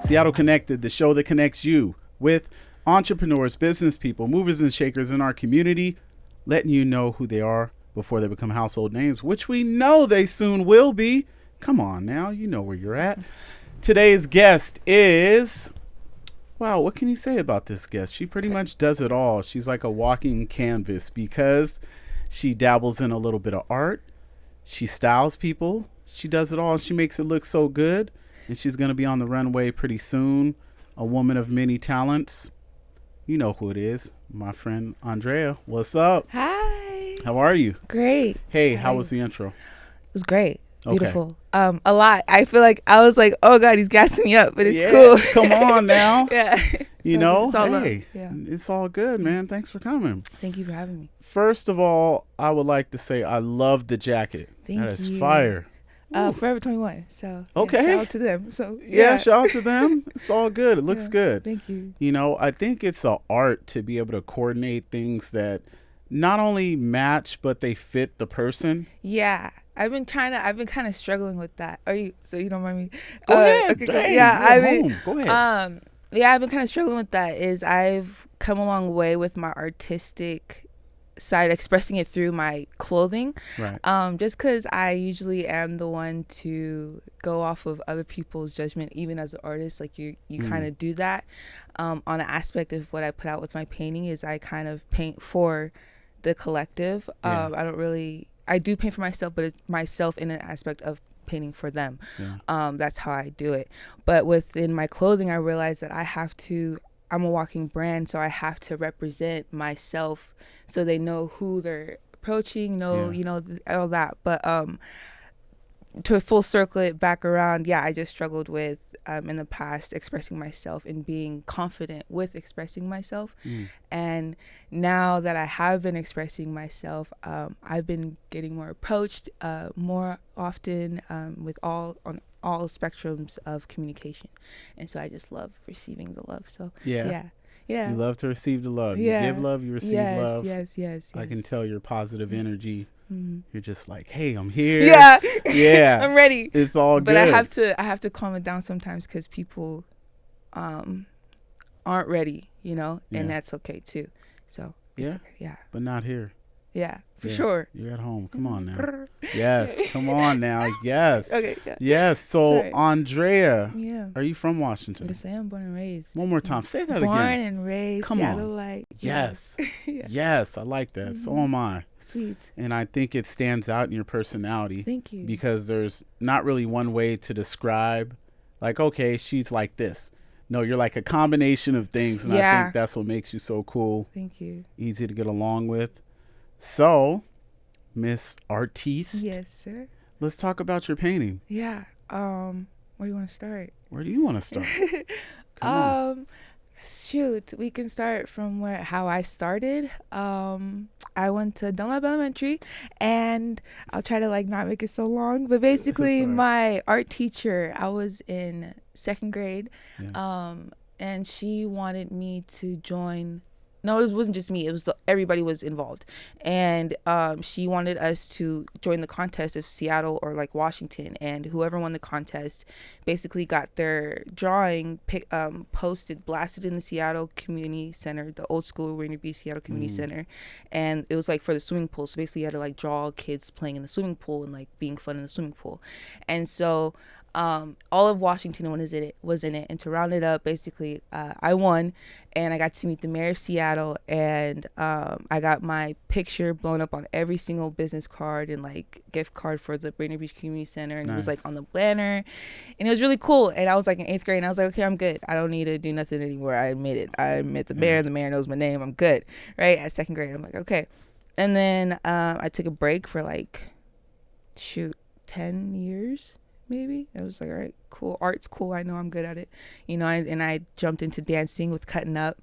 Seattle Connected, the show that connects you with entrepreneurs, business people, movers and shakers in our community, letting you know who they are before they become household names, which we know they soon will be. Come on now, you know where you're at. Today's guest is, wow, what can you say about this guest? She pretty much does it all. She's like a walking canvas because she dabbles in a little bit of art. She styles people. She does it all. And she makes it look so good. And she's going to be on the runway pretty soon. A woman of many talents. You know who it is. My friend Andrea. What's up? Hi. How are you? Great. Hey, Hi. how was the intro? It was great. Beautiful. Okay. A lot. I feel like I was like, oh God, he's gassing me up, but it's Yeah, cool. Come on now. Yeah. You know, it's all love. hey, Yeah. it's all good, man. Thanks for coming. Thank you for having me. First of all, I would like to say I love the jacket. Thank That is you. fire. Forever 21. So Okay. shout out to them. So Yeah, shout out to them. It's all good. It looks Yeah. good. Thank you. You know, I think it's an art to be able to coordinate things that not only match, but they fit the person. Yeah. I've been kind of struggling with that. So you don't mind me? Go ahead. Okay, Dang, yeah. Go ahead. Yeah, I've been kind of struggling with that. I've come a long way with my artistic side, expressing it through my clothing. Right. Just because I usually am the one to go off of other people's judgment, even as an artist. Like you kind of do that. On an aspect of what I put out with my painting is I kind of paint for the collective. Yeah. I do paint for myself, but it's myself in an aspect of painting for them. Yeah. That's how I do it. But within my clothing, I realized that I'm a walking brand, so I have to represent myself so they know who they're approaching, all that. But to full circle it back around, yeah, I just struggled with in the past expressing myself and being confident with expressing myself. And now that I have been expressing myself, I've been getting more approached more often on all spectrums of communication. And so I just love receiving the love. So yeah. You love to receive the love. Yeah. You give love, you receive love. Yes. I can tell your positive energy. Mm-hmm. You're just like, hey, I'm here. Yeah. I'm ready. It's all good. But I have to calm it down sometimes because people aren't ready, and that's okay too. So it's okay. Yeah. But not here. Yeah, for sure. You're at home. Come on now. Yes. Come on now. Yes. Okay. Yeah. Yes. So Sorry. Andrea, Yeah. are you from Washington? Yes, I am born and raised. One more time. Say that born again. and raised. Come Seattle on. Light. Yes. Yeah. Yes. I like that. So am I. Sweet. And I think it stands out in your personality. Thank you. Because there's not really one way to describe, like, okay, she's like this. No, you're like a combination of things. And I think that's what makes you so cool. Thank you. Easy to get along with. So, Miss Artiste. Yes, sir. Let's talk about your painting. Yeah. Where do you want to start? Where do you want to start? Come on. Shoot, we can start from how I started. I went to Dunlap Elementary, and I'll try to not make it so long. But basically, my art teacher, I was in second grade, and she wanted me to join. No, it wasn't just me. It was everybody was involved, and she wanted us to join the contest of Seattle or Washington, and whoever won the contest basically got their drawing blasted in the Seattle Community Center, the old school Rainier Beach Seattle Community Center, and it was for the swimming pool. So basically, you had to draw kids playing in the swimming pool and being fun in the swimming pool, and so. All of Washington was in it, and to round it up, basically, I won, and I got to meet the mayor of Seattle, and I got my picture blown up on every single business card and gift card for the Rainier Beach Community Center, and Nice. It was on the banner, and it was really cool. And I was in 8th grade, and I was like, okay, I'm good. I don't need to do nothing anymore. I made it. I met the mayor. The mayor knows my name. I'm good. Right at second grade, I'm like, okay, and then I took a break for 10 years. Maybe I was like, all right, cool. Art's cool. I know I'm good at it, and I jumped into dancing with Cutting Up.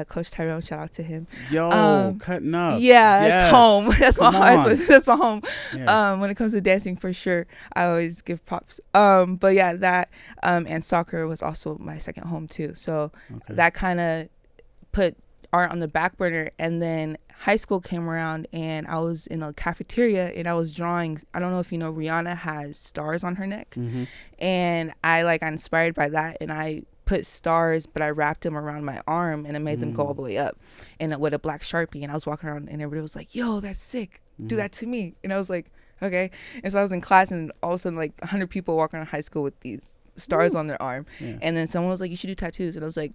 Coach Tyrone, shout out to him. Cutting Up. Yeah, that's home. That's my home. That's my home. Yeah. When it comes to dancing, for sure, I always give props. But yeah, that and soccer was also my second home too. So that kind of put art on the back burner, and then high school came around, and I was in a cafeteria, and I was drawing. I don't know if you know, Rihanna has stars on her neck, and I got inspired by that, and I put stars, but I wrapped them around my arm and I made them go all the way up, and with a black Sharpie. And I was walking around, and everybody was like, "Yo, that's sick. Do that to me." And I was like, "Okay." And so I was in class, and all of a sudden, like 100 people walking around high school with these stars on their arm. Yeah. And then someone was like, "You should do tattoos." And I was like,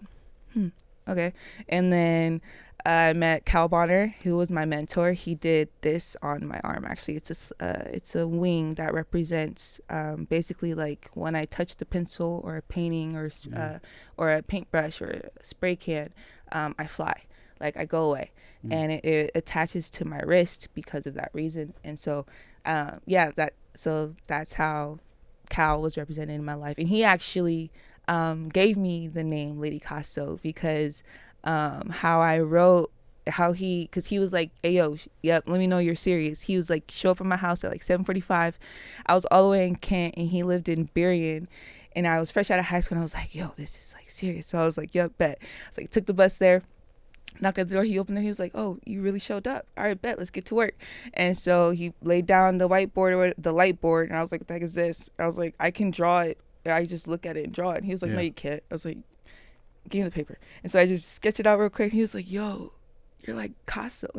okay. And then I met Cal Bonner, who was my mentor. He did this on my arm. Actually, it's a wing that represents basically like when I touch the pencil or a painting or a paintbrush or a spray can, I fly, like I go away, and it attaches to my wrist because of that reason. And so, that's how Cal was represented in my life, and he actually gave me the name Lady Casso because because he was like, "Hey, yo, yep, let me know you're serious." He was like, show up at my house at like 7:45. I was all the way in Kent, and he lived in Berrien, and I was fresh out of high school, and I was like, "Yo, this is like serious." So I was like, "Yep, bet." I was like, took the bus there, knocked at the door. He opened it. He was like, "Oh, you really showed up. All right, bet. Let's get to work." And so he laid down the whiteboard or the light board, and I was like, "What the heck is this?" I was like, "I can draw it. I just look at it and draw it." And he was like, "No, you can't." I was like, "Give me the paper." And so I just sketched it out real quick. And he was like, "Yo, you're like Picasso,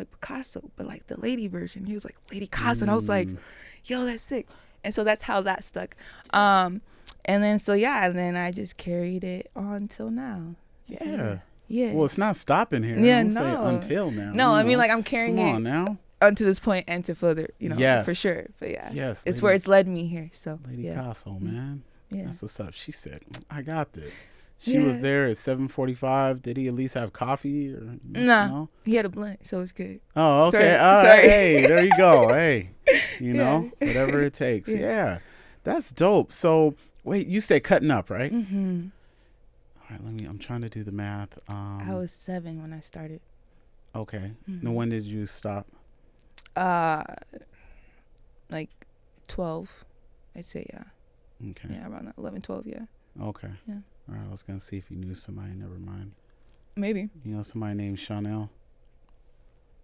but like the lady version." He was like, "Lady Casso." And I was like, "Yo, that's sick." And so that's how that stuck. And then I just carried it on till now. Yeah. Yeah. Well, it's not stopping here. Yeah, Don't no. say until now. No, I mean, like, I'm carrying Come on it now. unto this point and to further, yes. for sure. But yeah, yes, it's where it's led me here. So Lady Casso, man. Yeah. That's what's up. She said, "I got this." She was there at 7:45. Did he at least have coffee? Or no? He had a blunt, so it's good. Oh, okay. Sorry. Hey, there you go. Hey, whatever it takes. Yeah, that's dope. So, wait, you said cutting up, right? Mm-hmm. All right, I'm trying to do the math. I was 7 when I started. Okay. Now, when did you stop? Like 12, I'd say, yeah. Okay. Yeah, around 11, 12, yeah. Okay. Yeah. All right, I was going to see if you knew somebody. Never mind. Maybe. You know somebody named Chanel?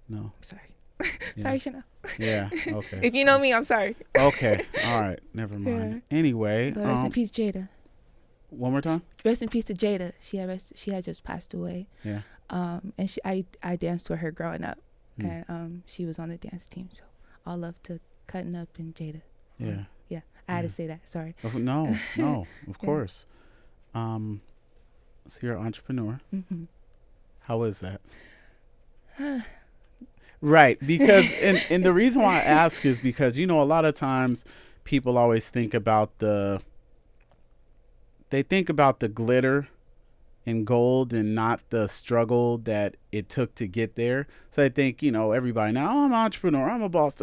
No. Sorry. Yeah. Sorry, Chanel. Yeah, okay. If you know me, I'm sorry. Okay, all right. Never mind. Yeah. Anyway. Rest in peace, Jada. One more time? Rest in peace to Jada. She had just passed away. Yeah. And I danced with her growing up. And she was on the dance team. So all love to Cutting Up and Jada. Yeah. Yeah. I had to say that. Sorry. No, of course. So you're an entrepreneur. Mm-hmm. How is that? Right, because and the reason why I ask is because a lot of times people always think about the glitter and gold and not the struggle that it took to get there. So I think everybody now, "Oh, I'm an entrepreneur, I'm a boss,"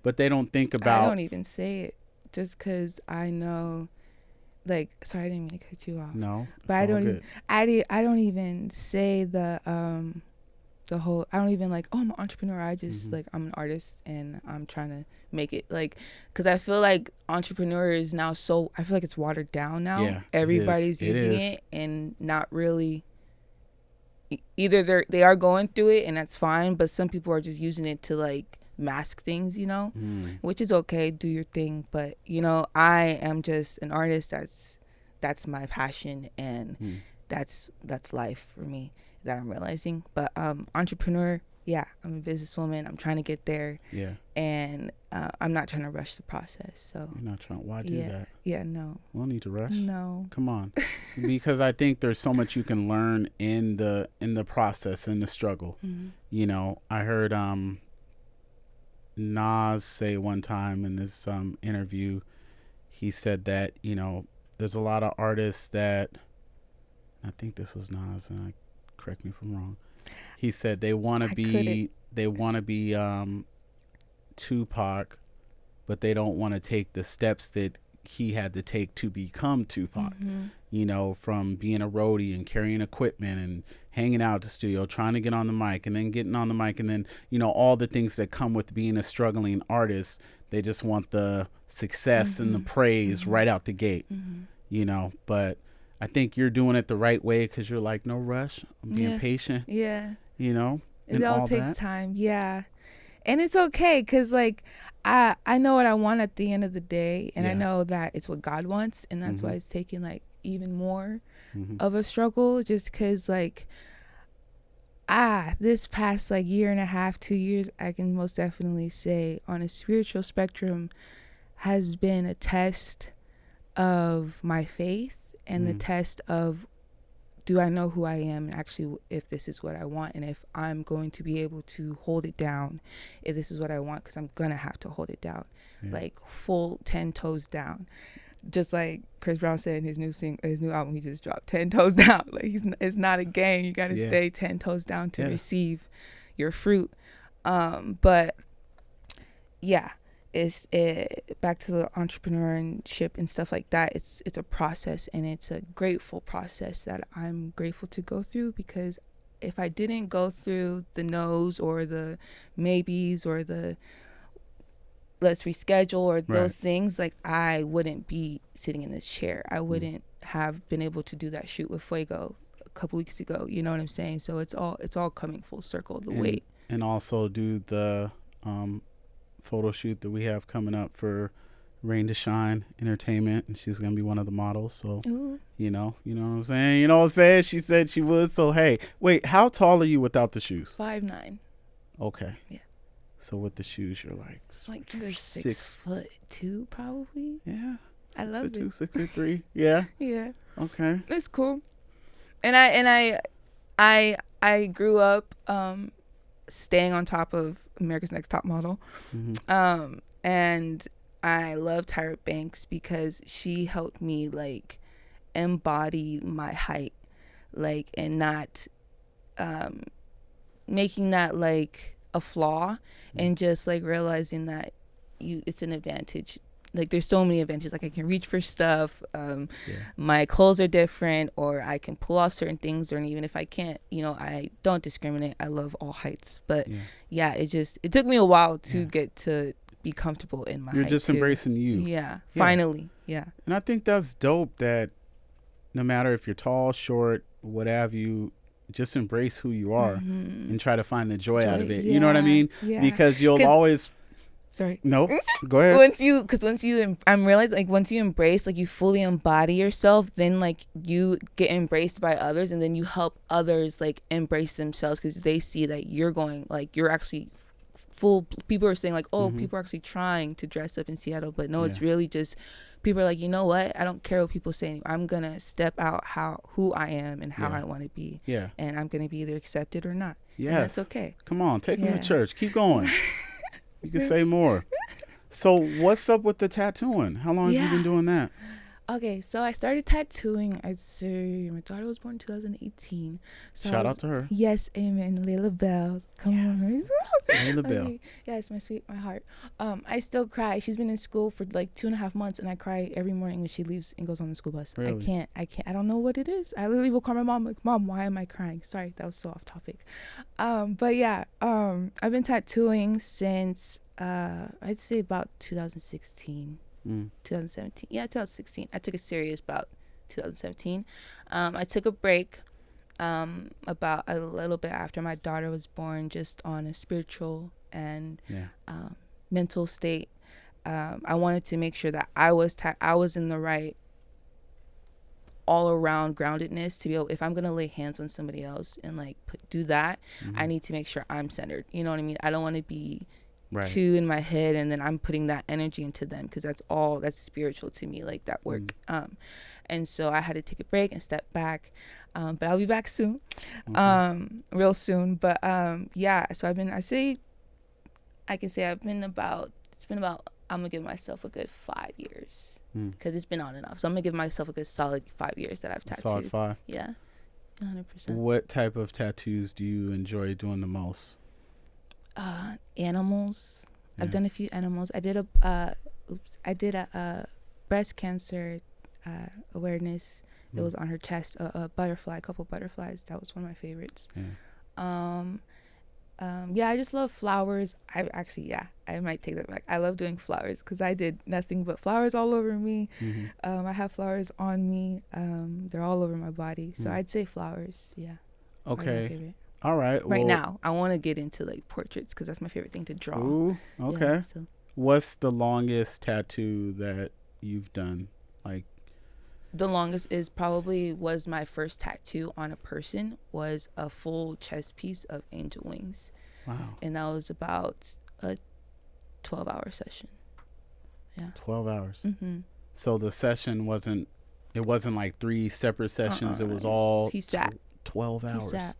but they don't think about. I don't even say it just because I know. Like, sorry, I didn't mean to cut you off. No, but I don't even say the whole. I don't even like, "Oh, I'm an entrepreneur." I just like, I'm an artist and I'm trying to make it, like, because I feel like entrepreneur is now I feel like it's watered down now. Yeah, everybody's using it and not really. Either they are going through it and that's fine, but some people are just using it to like mask things, which is okay. Do your thing, but I am just an artist. That's my passion, and that's life for me that I'm realizing. But entrepreneur, yeah, I'm a businesswoman. I'm trying to get there. Yeah. And I'm not trying to rush the process. So you're not trying. Why do that? Yeah, no. We don't need to rush. No. Come on, because I think there's so much you can learn in the process, in the struggle. Mm-hmm. I heard Nas say one time in this interview, he said that there's a lot of artists that, I think this was Nas, and correct me if I'm wrong, he said they want to be Tupac, but they don't want to take the steps that he had to take to become Tupac. From being a roadie and carrying equipment and hanging out at the studio, trying to get on the mic, and then getting on the mic, and then all the things that come with being a struggling artist. They just want the success and the praise right out the gate. But I think you're doing it the right way because you're like, no rush, I'm being patient. Yeah. It all takes time. Yeah. And it's okay because like I know what I want at the end of the day, and I know that it's what God wants, and that's why it's taking like even more. of a struggle, just because like this past like year and a half, 2 years, I can most definitely say on a spiritual spectrum has been a test of my faith and the test of, do I know who I am, and actually if this is what I want, and if I'm going to be able to hold it down, if this is what I want, because I'm gonna have to hold it down, like full 10 toes down, just like Chris Brown said in his new album he just dropped, 10 toes down. Like it's not a game, you gotta stay 10 toes down to receive your fruit. But yeah, it's back to the entrepreneurship and stuff like that. It's a process, and it's a grateful process that I'm grateful to go through, because if I didn't go through the no's or the maybes or the let's reschedule or those things, like I wouldn't be sitting in this chair. I wouldn't have been able to do that shoot with Fuego a couple weeks ago. You know what I'm saying? So it's all coming full circle. The weight, and also do the photo shoot that we have coming up for Rain to Shine Entertainment, and she's gonna be one of the models. So you know what I'm saying. You know what I'm saying. She said she would. So hey, wait, how tall are you without the shoes? 5'9". Okay. Yeah. So with the shoes, you're like you're 6'2" probably. Yeah. I love it. 6'3". Yeah. Yeah. Okay. It's cool. And I grew up staying on top of America's Next Top Model. And I love Tyra Banks because she helped me like embody my height, like, and not making that like a flaw, and just like realizing that it's an advantage. Like there's so many advantages. Like I can reach for stuff. My clothes are different, or I can pull off certain things, or even if I can't, I don't discriminate. I love all heights. But it took me a while to get to be comfortable in my height. You're just embracing you. Yeah. Finally. Yeah. And I think that's dope, that no matter if you're tall, short, what have you, just embrace who you are and try to find the joy out of it. You know what I mean? Yeah. Because you'll always... Sorry. No, go ahead. I'm realizing, like, once you embrace, like, you fully embody yourself, then, like, you get embraced by others, and then you help others, like, embrace themselves, because they see that you're going, like, you're actually full. People are saying, like, people are actually trying to dress up in Seattle, but no, it's really just, people are like, you know what? I don't care what people say. I'm going to step out who I am and how I want to be. Yeah. And I'm going to be either accepted or not. Yeah. And that's okay. Come on, take them to church. Keep going. You can say more. So what's up with the tattooing? How long have you been doing that? Okay, so I started tattooing, I'd say my daughter was born in 2018. So shout out to her. Yes, amen. Layla Bell. Come on. Layla Bell. Okay. Yes, my heart. I still cry. She's been in school for like 2.5 months, and I cry every morning when she leaves and goes on the school bus. Really? I can't. I don't know what it is. I literally will call my mom, like, Mom, why am I crying? Sorry, that was so off topic. But yeah, I've been tattooing since I'd say about 2016. 2017. Yeah, 2016. I took it serious about 2017. I took a break about a little bit after my daughter was born, just on a spiritual and mental state. I wanted to make sure that I was in the right all around groundedness to be able, if I'm gonna lay hands on somebody else and like do that, I need to make sure I'm centered. You know what I mean? I don't want to be too in my head and then I'm putting that energy into them, because that's spiritual to me, like that work. And so I had to take a break and step back, but I'll be back soon, real soon. But so I've been I'm gonna give myself a good 5 years, because it's been on and off, so I'm gonna give myself a good solid 5 years that I've tattooed. Solid 5. Yeah, 100%. What type of tattoos do you enjoy doing the most? Animals. I've done a few animals. I did a breast cancer awareness. It was on her chest, a couple butterflies. That was one of my favorites. I just love flowers. I might take that back. I love doing flowers, because I did nothing but flowers all over me. I have flowers on me. They're all over my body. So I'd say flowers. Yeah. Okay. All right. Right now, I want to get into like portraits, because that's my favorite thing to draw. Ooh, okay. Yeah, so. What's the longest tattoo that you've done? Like, The longest is probably was my first tattoo on a person was a full chest piece of angel wings. Wow. And that was about a 12-hour session. Yeah. 12 hours. Mm-hmm. So the session wasn't like 3 separate sessions. It was all he sat 12 hours. He sat.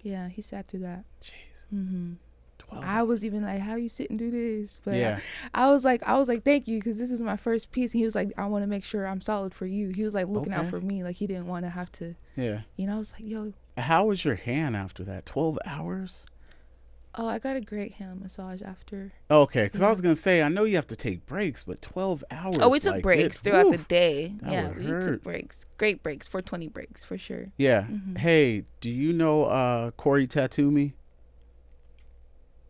Yeah, he sat through that. Jeez. Mm-hmm. 12 I was even like, how you sit and do this? But yeah. I was like, thank you, because this is my first piece. And he was like, I want to make sure I'm solid for you. He was like looking out for me. Like he didn't want to have to. Yeah. You know, I was like, yo. How was your hand after that? 12 hours? Oh, I got a great hand massage after. Okay, because I was going to say, I know you have to take breaks, but 12 hours. Oh, we took like breaks throughout the day. Yeah, we took breaks. Great breaks, 420 breaks for sure. Yeah. Mm-hmm. Hey, do you know Corey Tattoo Me?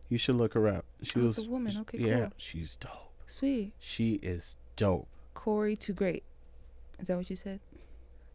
You should look her up. She was a woman. Okay, yeah, cool. she's dope. Sweet. She is dope. Corey Too Great. Is that what you said?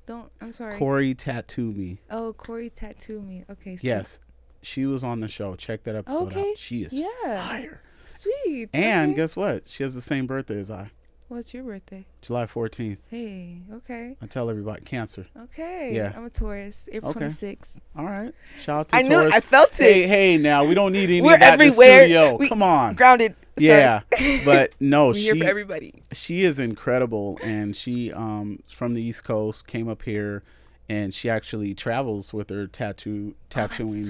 I'm sorry. Corey Tattoo Me. Oh, Corey Tattoo Me. Okay. Sweet. Yes. She was on the show. Check that episode out. She is fire. Sweet. And guess what? She has the same birthday as I. What's your birthday? July 14th. Hey, okay. I tell everybody, Cancer. Okay. Yeah. I'm a Taurus. April 26th. All right. Shout out to I Taurus. knew. I felt it. Hey, now we don't need any We're of that everywhere. in the studio. Come on. Grounded. Sorry. Yeah. But no, we're here for everybody. She is incredible, and she from the East Coast, came up here, and she actually travels with her tattooing.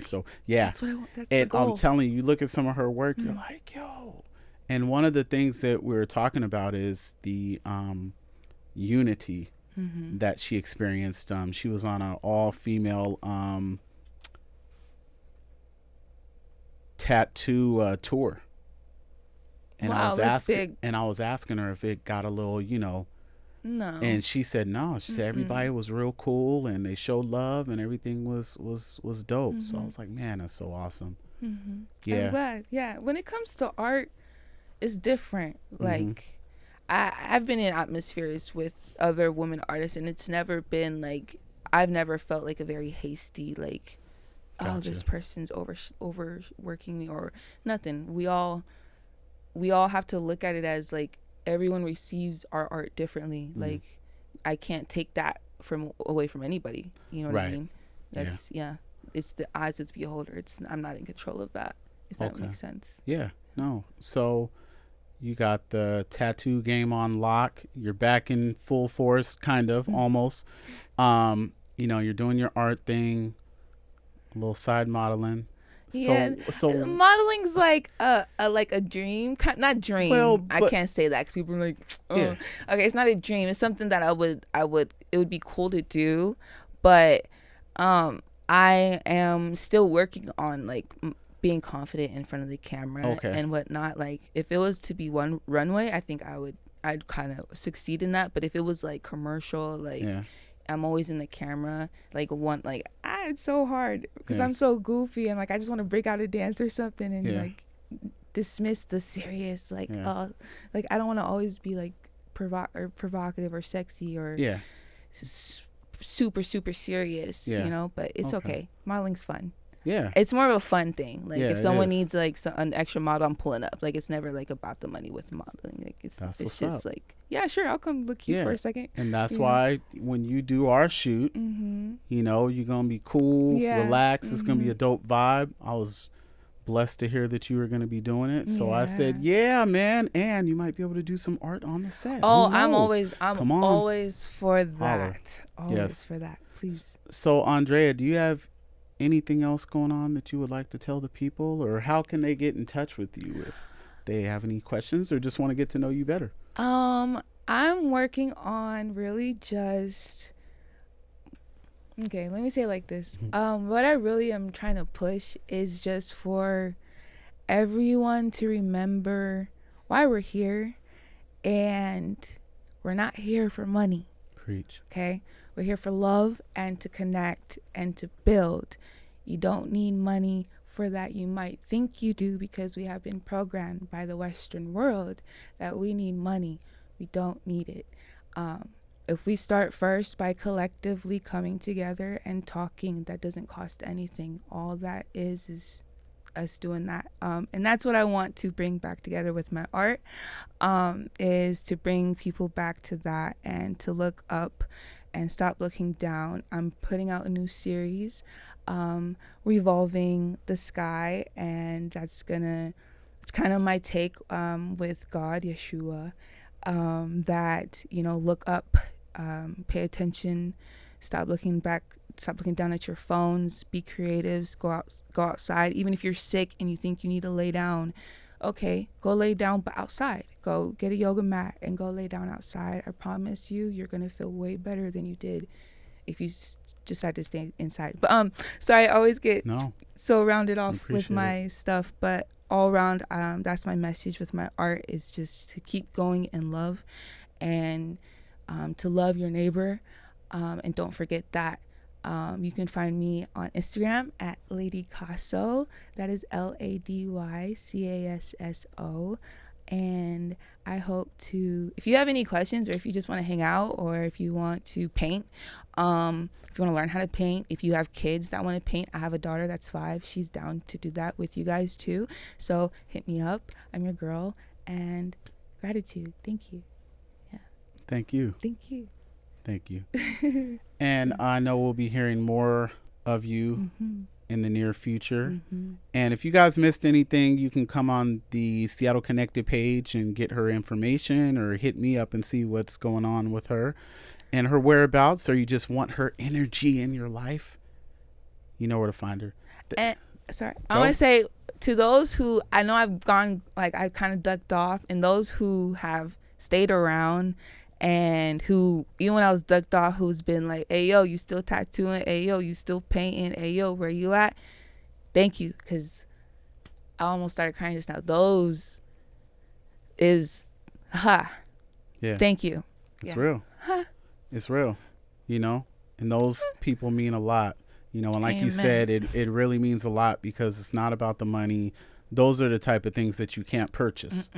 So yeah. That's what I want. That's and the goal. I'm telling you, look at some of her work, you're like, yo. And one of the things that we were talking about is the unity that she experienced. She was on an all-female tattoo tour. And wow, that's big. I was asking her if it got a little, No. And she said no. She said everybody was real cool and they showed love and everything was dope. So I was like, man, that's so awesome. Yeah. I'm glad. Yeah. When it comes to art, it's different. Like I've been in atmospheres with other women artists, and it's never been like, I've never felt like a very hasty, like, oh, this person's overworking me or nothing. We all have to look at it as like everyone receives our art differently. Like I can't take that away from anybody. You know what I mean? That's it's the eyes of the beholder. I'm not in control of that. If that makes sense. Yeah. No. So you got the tattoo game on lock. You're back in full force, kind of, almost. You're doing your art thing, a little side modeling. Yeah, so modeling's like a dream, not dream. Well, I can't say that because people are like, okay, it's not a dream. It's something that it would be cool to do, but I am still working on like being confident in front of the camera and whatnot. Like if it was to be one runway, I think I'd kind of succeed in that. But if it was like commercial, like I'm always in the camera, like it's so hard because I'm so goofy and like I just want to break out a dance or something and like dismiss the serious like like I don't want to always be like provocative or sexy or super serious, but it's okay. Modeling's fun. Yeah, it's more of a fun thing. Like if someone needs like an extra model, I'm pulling up. Like it's never like about the money with modeling. Like it's just up. Like sure, I'll come look cute for a second. And that's why when you do our shoot, you're gonna be cool, relaxed. It's gonna be a dope vibe. I was blessed to hear that you were gonna be doing it, so I said, yeah, man, and you might be able to do some art on the set. Oh, I'm always for that. Always for that, please. So Andrea, do you have anything else going on that you would like to tell the people, or how can they get in touch with you if they have any questions or just want to get to know you better? I'm working on really just let me say it like this. What I really am trying to push is just for everyone to remember why we're here, and we're not here for money. Preach. Okay? We're here for love and to connect and to build. You don't need money for that. You might think you do because we have been programmed by the Western world that we need money. We don't need it. If we start first by collectively coming together and talking, that doesn't cost anything. All that is us doing that. And that's what I want to bring back together with my art, is to bring people back to that and to look up and stop looking down. I'm putting out a new series, Revolving the Sky, and it's kind of my take with God, Yeshua, that, look up, pay attention, stop looking down at your phones, be creatives, go outside. Even if you're sick and you think you need to lay down, okay, go lay down, but outside. Go get a yoga mat and go lay down outside. I promise you're going to feel way better than you did if you decide to stay inside. But sorry, I always get so rounded off with my stuff, but all around, that's my message with my art, is just to keep going in love, and to love your neighbor, and don't forget that. You can find me on Instagram at Lady Casso. That is LadyCasso. And I hope to, if you have any questions, or if you just want to hang out, or if you want to paint, if you want to learn how to paint, if you have kids that want to paint, I have a daughter that's 5. She's down to do that with you guys too. So hit me up. I'm your girl. And gratitude. Thank you. Yeah. Thank you. Thank you. Thank you. And I know we'll be hearing more of you in the near future. And if you guys missed anything, you can come on the Seattle Connected page and get her information, or hit me up and see what's going on with her and her whereabouts, or you just want her energy in your life, you know where to find her. And I want to say to those who, I know I've gone, like, I kind of ducked off, and those who have stayed around, and who, even when I was ducked off, who's been like, hey, yo, you still tattooing? Hey, yo, you still painting? Hey, yo, where you at? Thank you, because I almost started crying just now. Those is, yeah. Thank you. It's real. It's real, and those people mean a lot, and like you said, it really means a lot, because it's not about the money. Those are the type of things that you can't purchase,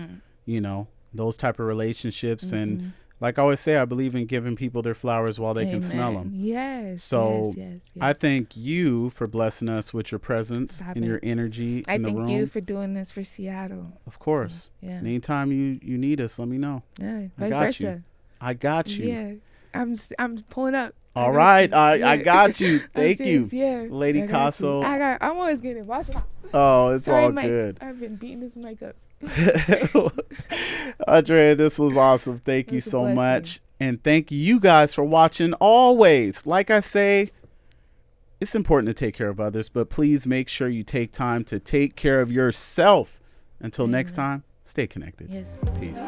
those type of relationships. And like I always say, I believe in giving people their flowers while they can smell them. Yes. So yes. I thank you for blessing us with your presence and your energy in the room. I thank you for doing this for Seattle. Of course. So, yeah. And anytime you need us, let me know. Yeah. Vice versa. I got you. Yeah. I'm pulling up. All right. I got you. Thank you. Yeah. Lady Casso. I'm always getting it. Watch it. Oh, it's Sorry, all Mike. good. I've been beating this mic up. Andrea, this was awesome. Thank you so much. And thank you guys for watching always. Like I say, it's important to take care of others, but please make sure you take time to take care of yourself. Until next time, stay connected. Yes. Peace.